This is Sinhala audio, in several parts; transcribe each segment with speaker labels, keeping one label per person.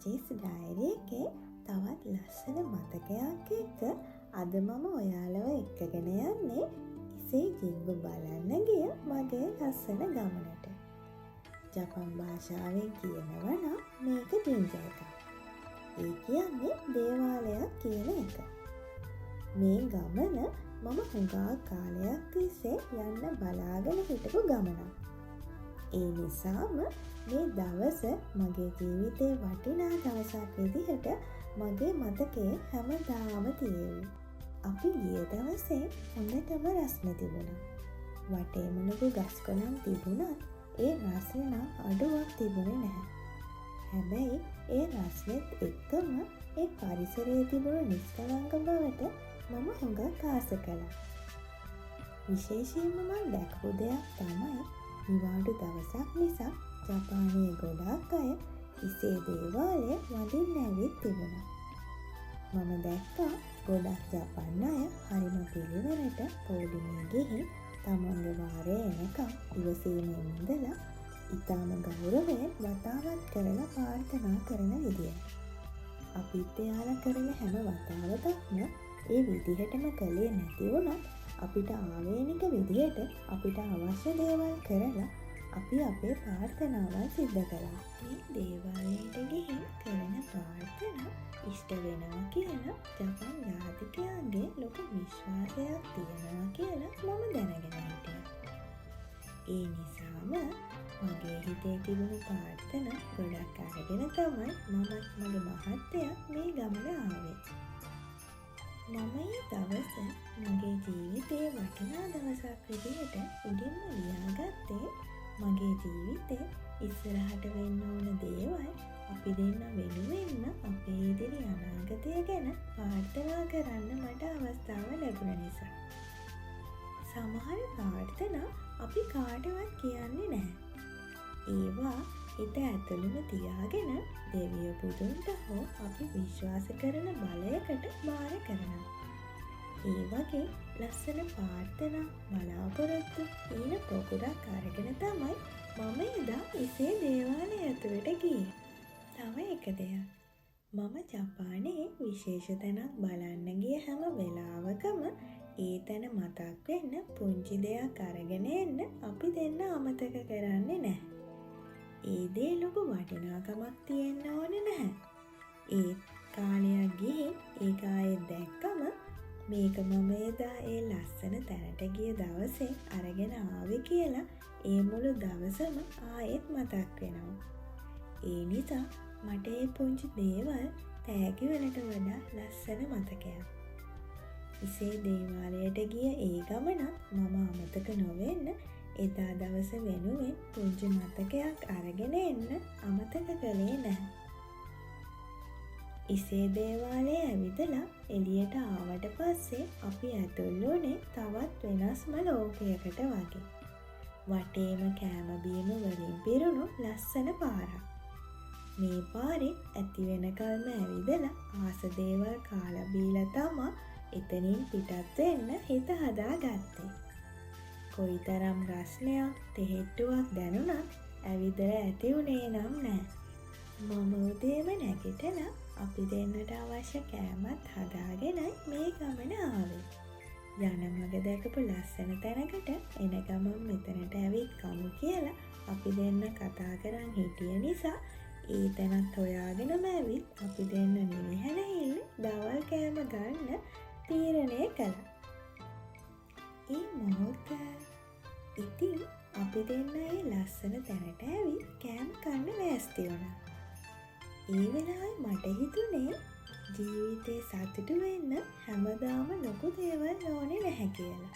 Speaker 1: රජීස් ඩයරි එකේ තවත් ලස්සන මතකයක් එක්ක අද මම ඔයාලව එක්කගෙන යන්නේ ඉසේ ජිංගු බලන්න ගිය මගේ ලස්සන ගමනට. ජපන් භාෂාවෙන් කියනවා නම් මේක ජිංජ එකක්. ඒ කියන්නේ දේවාලයක් කියන එක. මේ ගමන මම හුඟා කාලයක් තිස්සේ යන්න බලාගෙන හිටපු ගමනක්. ඒ නිසාම මේ දවස මගේ ජීවිතේ වටිනා දවසක් විදිහට මගේ මතකයේ හැමදාම තියෙවි. අපි ගිය දවසේ හොඳටම රස්නේ තිබුණා. වටේම ලොකු ගස් කොළන් තිබුණත් ඒ රස්නේ නම් අඩුවක් තිබුණේ නැහැ. හැබැයි ඒ රස්නෙත් එක්කම ඒ පරිසරයේ තිබුණු නිස්කලංක බවට මම හුඟක් ආස කළා. විශේෂයෙන්ම මම දැකපු දෙයක් තමයි නිවාඩු දවසක් නිසා ජපානයේ ගොඩාක් අය ඉසේ දේවාලය වඳින්න ඇවිත් තිබුණා. මම දැක්කා ගොඩක් ජපන් අය හරිම පිළිවෙලට පොඩිමේ ගිහින් තමන්ගේ වාරය එනකම් ඉවසීමෙන් ඉඳලා ඉතාම ගෞරවයෙන් වතාවත් කරලා ප්‍රාර්ථනා කරන විදිය. අපිත් එයාලා කරන හැම වතාවකම ඒ විදිහටම කළේ නැති වුණත් අපිට ආවේනික විදිහට අපිට අවශ්‍ය දේවල් කරලා අපි අපේ ප්‍රාර්ථනාවල් සිද්ධ කළා. මේ දේවාලයට ගිහින් කරන ප්‍රාර්ථනා ඉෂ්ට වෙනවා කියලා ජපන් ජාතිකයන්ගේ ලොකු විශ්වාසයක් තියෙනවා කියලා මම දැනගෙන හිටියා. ඒ නිසාම මගේ හිතේ තිබුණු ප්‍රාර්ථනා ගොඩක් අරගෙන තමයි මමත් මගේ මහත්තයා මේ ගමන ආවේ. මම මේ දවස මගේ ජීවිතේ වටිනා දවසක් විදිහට උඩින්ම ලියාගත්තේ මගේ ජීවිතේ ඉස්සරහට වෙන්න ඕන දේවල් අපි දෙන්න වෙනුවෙන්ම අපේ ඉදිරි අනාගතය ගැන ප්‍රාර්ථනා කරන්න මට අවස්ථාව ලැබුණ නිසා. සමහර ප්‍රාර්ථනා අපි කාටවත් කියන්නේ නැහැ. ඒවා හිත ඇතුළෙම තියාගෙන දෙවියෝ බුදුන්ට හෝ අපි විශ්වාස කරන බලයකට බාර කරනවා. ඒ වගේ ලස්සන ප්‍රාර්ථනා බලාපොරොත්තු ඊන පොකුරක් අරගෙන තමයි මම එදා ඉසේ දේවාලය ඇතුළට ගියේ. තව එක දෙයක්. මම ජපානයේ විශේෂ තැනක් බලන්න ගිය හැම වෙලාවකම ඒ තැන මතක් වෙන්න පුංචි දෙයක් අරගෙන එන්න අපි දෙන්න අමතක කරන්නේ නැහැ. ඒ දේ ලොකු වටිනාකමක් තියෙන්න ඕනේ නැහැ. ඒ කාලයක් ගිහින් ඒක ආයෙත් දැක්කම මේක මම එදා ඒ ලස්සන තැනට ගිය දවසේ අරගෙන ආවේ කියලා ඒ මුළු දවසම ආයෙත් මතක් වෙනවා. ඒ නිසා මට ඒ පුංචි දේවල් තෑගි වලට වඩා ලස්සන මතකයක්. ඉසේ දේවාලයට ගිය ඒ ගමනත් මම අමතක නොවෙන්න එදා දවස වෙනුවෙන් පුංචි මතකයක් අරගෙන එන්න අමතක කළේ නැහැ. ඉසේ දේවාලය ඇවිදලා එළියට ආවට පස්සේ අපි ඇතුල් වුණේ තවත් වෙනස්ම ලෝකයකට වගේ. වටේම කෑම බීම වලින් පිරුණු ලස්සන පාරක්. මේ පාරේ ඇති වෙනකල්ම ඇවිදලා ආස දේවල් කාලා බීලා තමා එතනින් පිටත් වෙන්න හිත හදාගත්තේ. කොයිතරම් රස්නයක් තෙහෙට්ටුවක් දැනුණත් ඇවිදලා ඇති උනේ නම් නෑ. මම උදේම නැගිටලා අපි දෙන්නට අවශ්‍ය කෑමත් හදාගෙනයි මේ ගමන ආවේ. යන මග දැකපු ලස්සන තැනකට එන ගමන් මෙතනට ඇවිත් කමු කියලා අපි දෙන්න කතා කරන් හිටිය නිසා ඒ තැනත් හොයාගෙනම ඇවිත් අපි දෙන්න නිවිහැනහිල්ල දවල් කෑම ගන්න තීරණය කළා. ඒ මොහොත ඉතින් අපි දෙන්න ඒ ලස්සන තැනට ඇවිත් කෑම කන්න ලෑස්ති වුණා. ඒ වෙලාවේ මට හිතුනේ ජීවිතේ සතුටු වෙන්න හැමදාම ලොකු දේවල් ඕනේ නැහැ කියලා.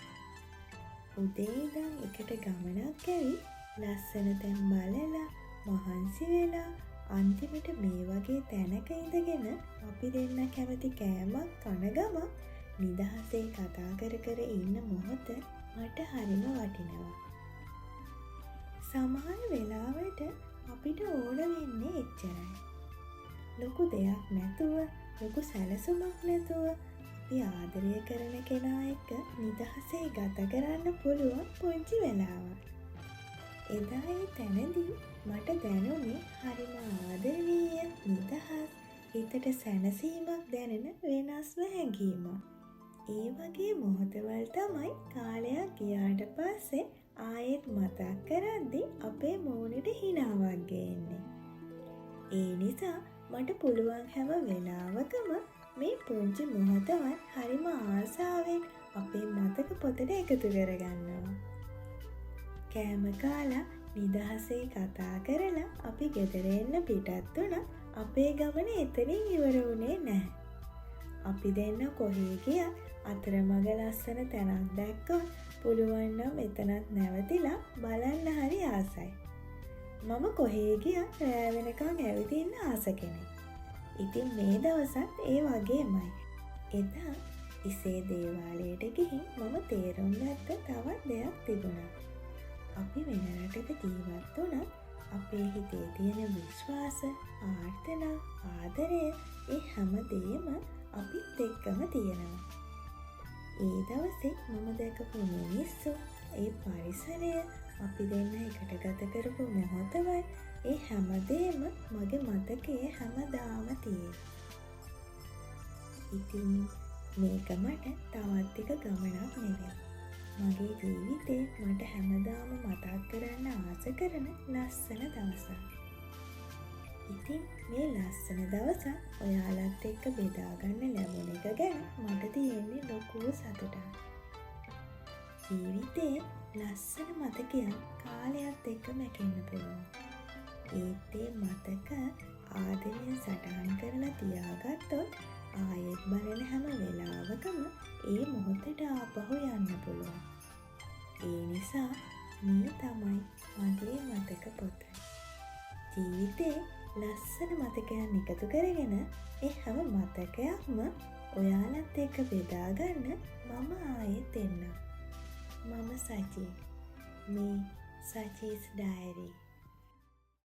Speaker 1: උදේ ඉඳන් එකට ගමනක් ඇවිත් ලස්සන තැන් බලලා මහන්සි වෙලා අන්තිමට මේ වගේ තැනක ඉඳගෙන අපි දෙන්න කැමති කෑමක් කන ගම නිදහසේ කතා කර කර ඉන්න මොහොත මට හරිම වටිනවා. සමහර වෙලාවට අපිට ඕන වෙන්නේ එච්චරයි. ලොකු දෙයක් නැතුව, ලොකු සැලසුමක් නැතුව අපි ආදරය කරන කෙනා එක්ක නිදහසේ ගත කරන්න පුළුවන් පුංචි වෙලාවක්. එදා ඒ තැනදී මට දැනුනේ හරිම ආදරණීය නිදහස් හිතට සැනසීමක් දැනෙන වෙනස්ම හැඟීමක්. ඒ වගේ මොහොතවල් තමයි කාලයක් ගියාට පස්සේ ආයෙත් මතක් කරද්දී අපේ මූණට හිනාවක් ගේන්නේ. ඒ නිසා මට පුළුවන් හැම වෙලාවකම මේ පුංචි මොහොතවත් හරිම ආසාවෙන් අපේ මතක පොතට එකතු කරගන්නවා. කෑම කාලා නිදහසේ කතා කරලා අපි ගෙදර එන්න පිටත් වුණා. අපේ ගමන එතනින් ඉවර වුණේ නැහැ. අපි දෙන්න කොහේ ගියත් අතරමඟ ලස්සන තැනක් දැක්කොත් පුළුවන් නම් එතනත් නැවතිලා බලන්න හරි ආසයි. මම කොහේ ගියත් රෑ වෙනකන් ඇවිදින්න ආස කෙනෙක්. ඉතින් මේ දවසත් ඒ වගේමයි. එදා ඉසේ දේවාලයට ගිහින් මම තේරුම් ගත්ත තවත් දෙයක් තිබුණා. අපි වෙන රටක ජීවත් වුණත් අපේ හිතේ තියෙන විශ්වාස, ආර්ථනා, ආදරය ඒ හැම දෙයක්ම අපිත් එක්කම තියෙනවා. ඒ දවසේ මම දැකපු මිනිස්සු, ඒ පරිසරය, අපි දෙන්න එකට ගත කරපු මොහොතවල් ඒ හැමදේම මගේ මතකයේ හැමදාම තියෙයි. ඉතින් මේක මට තවත් එක ගමනක් නෙවෙයි. මගේ ජීවිතේ මට හැමදාම මතක් කරන්න ආස කරන ලස්සන දවසක්. ඉතින් මේ ලස්සන දවස ඔයාලත් එක්ක බෙදාගන්න ලැබුණ එක ගැන මට තියෙන්නේ ලොකු සතුටක්. ජීවිතේ ලස්සන මතකයන් කාලයත් එක්ක මැකෙන්න පුළුවන්. ඒත් ඒ මතක ආදරයෙන් සටහන් කරලා තියාගත්තොත් ආයෙත් බලන හැම වෙලාවකම ඒ මොහොතට ආපහු යන්න පුළුවන්. ඒ නිසා මේ තමයි මගේ මතක පොත. ජීවිතේ ලස්සන මතකයන් එකතු කරගෙන ඒ හැම මතකයක්ම ඔයාලත් එක්ක බෙදාගන්න මම ආයෙත් එන්නම්. මම සචි. මේ සචීස් ඩයරි.